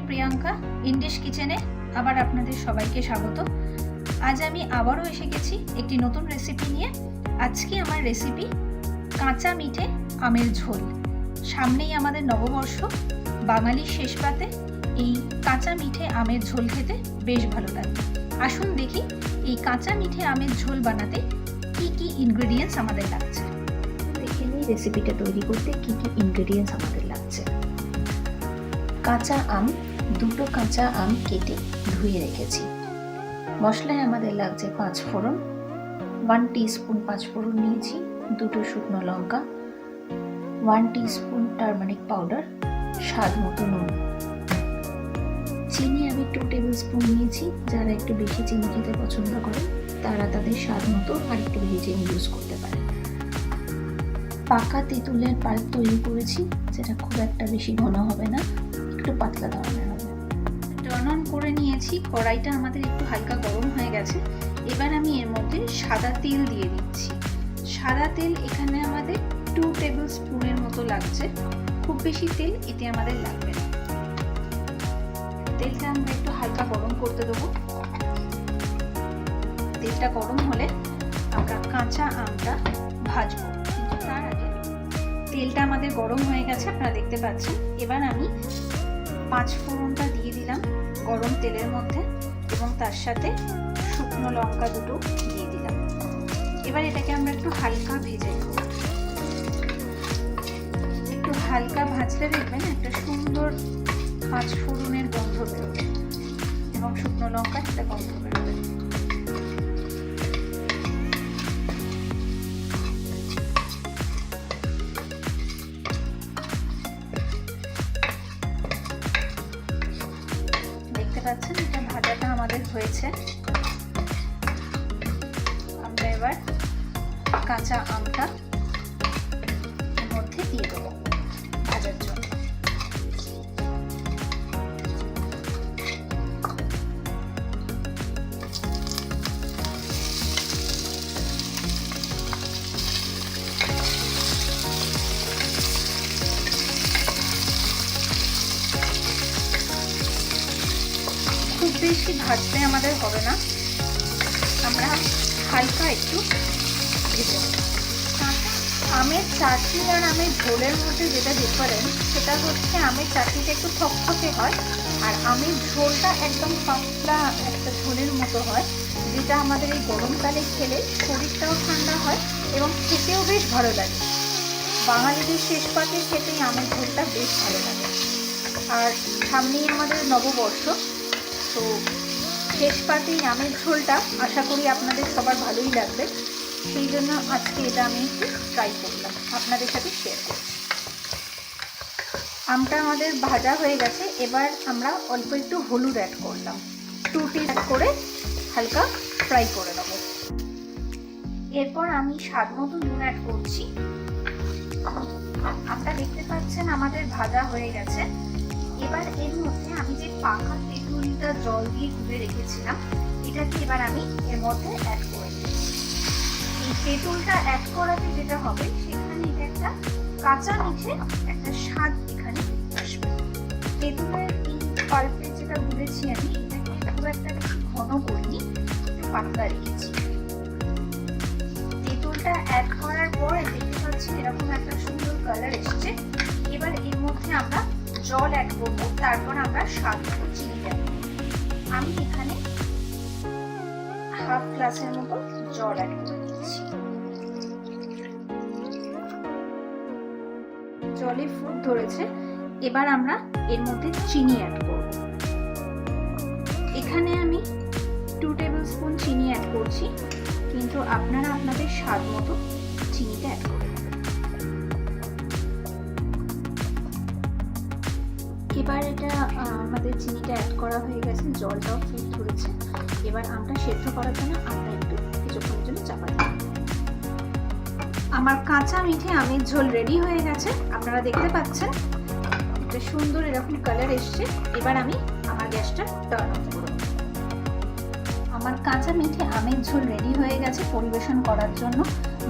প্রিয়াঙ্কা ইন্ডিশ কিচেনে আবার আপনাদের সবাইকে স্বাগত। আজ আমি আবারও এসে গেছি একটি নতুন রেসিপি নিয়ে। আজকে আমার রেসিপি কাঁচা মিঠে আমের ঝোল। সামনেই আমাদের নববর্ষ, বাঙালির শেষ পাতে এই কাঁচা মিঠে আমের ঝোল খেতে বেশ ভালো লাগে। আসুন দেখি এই কাঁচা মিঠে আমের ঝোল বানাতে কি কি ইনগ্রেডিয়েন্টস আমাদের লাগছে। দেখে নিই রেসিপিটা তৈরি করতে কি কি ইনগ্রেডিয়েন্টস আমাদের লাগছে। কাঁচা আম, দুটো কাঁচা আম কেটে ধুয়ে রেখেছি। মশলায় আমাদের লাগছে 5 ফোড়ন, 1 টিস্পুন 5 ফোড়ন নিয়েছি, দুটো শুকনো লঙ্কা, 1 টিস্পুন টারমারিক পাউডার, স্বাদ মতো নুন। চিনি আমি 2 টেবিল স্পুন নিয়েছি। যারা একটু বেশি চিনি খেতে পছন্দ করে তারা তাদের স্বাদ মতো আর একটু বেশি চিনি ইউজ করতে পারে। পাকা তেঁতুলের পাল্প তৈরি করেছি, যেটা খুব একটা বেশি ঘন হবে না, একটু পাতলা ধরনের হবে। টার্ন অন করে নিয়েছি, কড়াইটা আমাদের একটু হালকা গরম হয়ে গেছে। এবার আমি এর মধ্যে সাদা তেল দিয়ে দিচ্ছি। সাদা তেল এখানে আমাদের 2 টেবিল স্পুনের মতো লাগছে, খুব বেশি তেল এতে আমাদের লাগবে না। তেলটা আমরা একটু হালকা গরম করতে দেবো। তেলটা গরম হলে আমরা কাঁচা আমটা ভাজবো, কিন্তু তার আগে তেলটা আমাদের গরম হয়ে গেছে, আপনারা দেখতে পাচ্ছেন। এবার আমি 5 ফোড়নটা দিয়ে দিলাম গরম তেলের মধ্যে এবং তার সাথে শুকনো লঙ্কা দুটো দিয়ে দিলাম। এবার এটাকে আমরা একটু হালকা ভেজে নেব। একটু হালকা ভাজলে দেখবেন একটা সুন্দর 5 ফোড়নের গন্ধ বেরোবে এবং শুকনো লঙ্কার একটা গন্ধ বেরোবে। দেখতে পাচ্ছেন এটা ভাজাটা আমাদের হয়েছে। আমরা এবার কাঁচা আমটা এর মধ্যে দিয়ে দেবো ভাজার জন্য। খুব বেশি ভাজতে আমাদের হবে না, আমরা হালকা একটু ভেজে নেব। আমের চাটনি আর আমের ঝোলের মধ্যে যেটা ডিফারেন্স, সেটা হচ্ছে আমের চাটনিটা একটু থকথকে হয় আর আমের ঝোলটা একদম পাতলা একটা ঝোলের মতো হয়, যেটা আমাদের এই গরমকালে খেলে শরীরটাও ঠান্ডা হয় এবং খেতেও বেশ ভালো লাগে। বাঙালিদের শেষ পাতে খেতেই আমের ঝোলটা বেশ ভালো লাগে। আর সামনেই আমাদের নববর্ষ, তো শেষ পাতেই আমের ঝোলটা আশা করি আপনাদের সবার ভালোই লাগবে। সেই জন্য আজকে এটা আমি একটু ট্রাই করলাম, আপনাদের সাথে শেয়ার করছি। আমটা আমাদের ভাজা হয়ে গেছে। এবার আমরা অল্প একটু হলুদ অ্যাড করলাম, 2 টিস্পুন করে হালকা ফ্রাই করে নেব। এরপর আমি স্বাদ মতো নুন অ্যাড করছি। আমটা দেখতে পাচ্ছেন আমাদের ভাজা হয়ে গেছে। এবার এর মধ্যে আমি যে পাকা তেঁতুলটা জল দিয়ে গুলে রেখেছিলাম, এটাকে এবার আমি এর মধ্যে অ্যাড করে দিচ্ছি। এই তেঁতুলটা অ্যাড করাতে যেটা হবে, সেখানে এটা একটা কাঁচা মিঠে একটা স্বাদ এখানে আসবে। তেঁতুলের এই পাল্পে যেটা গুলেছি আমি, এটাকে খুব একটা ঘন করিনি, একটু পাতলা রেখেছি। তেঁতুলটা অ্যাড করার পর দেখতে পাচ্ছি এরকম একটা সুন্দর কালার এসছে। এবার এর মধ্যে আমরা জল অ্যাড করবো, তারপর আমরা স্বাদ মতো চিনি অ্যাড করবো। আমি এখানে হাফ গ্লাসের মতো জল অ্যাড করে দিচ্ছি। জলে ফুট ধরেছে। এবার আমরা এর মধ্যে চিনি অ্যাড করব। এখানে আমি 2 টেবিল স্পুন চিনি অ্যাড করছি, কিন্তু আপনারা আপনাদের স্বাদ মতো চিনিটা অ্যাড করবেন। এবার এটা আমাদের চিনিটা অ্যাড করা হয়ে গেছে, জলটাও ফুট ধরেছে। এবার আমটা সেদ্ধ করার জন্য আমরা একটু কিছুক্ষণের জন্য চাপা দিই। আমার কাঁচা মিঠে আমের ঝোল রেডি হয়ে গেছে, আপনারা দেখতে পাচ্ছেন একটা সুন্দর এরকম কালার এসছে। এবার আমি আমার গ্যাসটা টার্ন অফ করব। আমার কাঁচা মিঠে আমের ঝোল রেডি হয়ে গেছে পরিবেশন করার জন্য।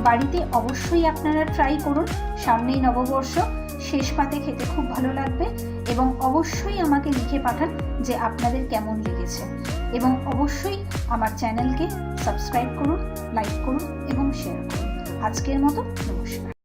বাড়িতে অবশ্যই আপনারা ট্রাই করুন, সামনেই নববর্ষ, শেষ পাতে খেতে খুব ভালো লাগবে। এবং অবশ্যই আমাকে লিখে পাঠান যে আপনাদের কেমন লেগেছে। এবং অবশ্যই আমার চ্যানেলকে সাবস্ক্রাইব করুন, লাইক করুন এবং শেয়ার করুন। আজকের মতো নমস্কার।